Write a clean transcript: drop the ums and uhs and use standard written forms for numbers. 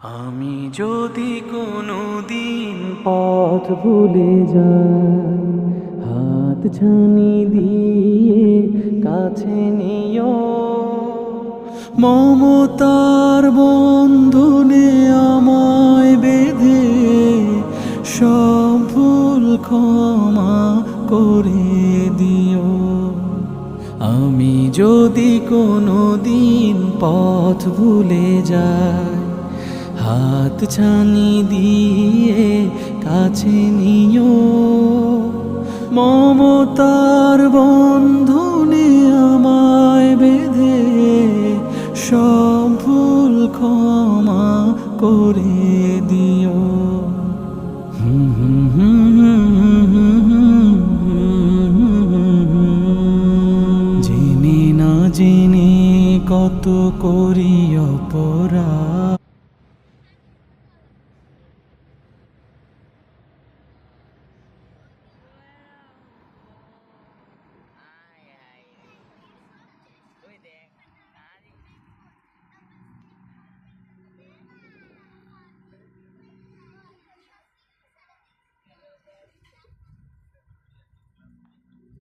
আমি যদি কোনো দিন পথ ভুলে যাই, হাত ছানি দিয়ে কাছে নিও। মমতার বন্ধনে আমায় বেঁধে সব ভুল ক্ষমা করে দিও। আমি যদি কোনো দিন পথ ভুলে যাই, হাত ছানি দিয়ে কাছে নিও। মমতার বন্ধনে আমায় বেঁধে সব ভুল ক্ষমা করে দিও। জেনে না জেনে কত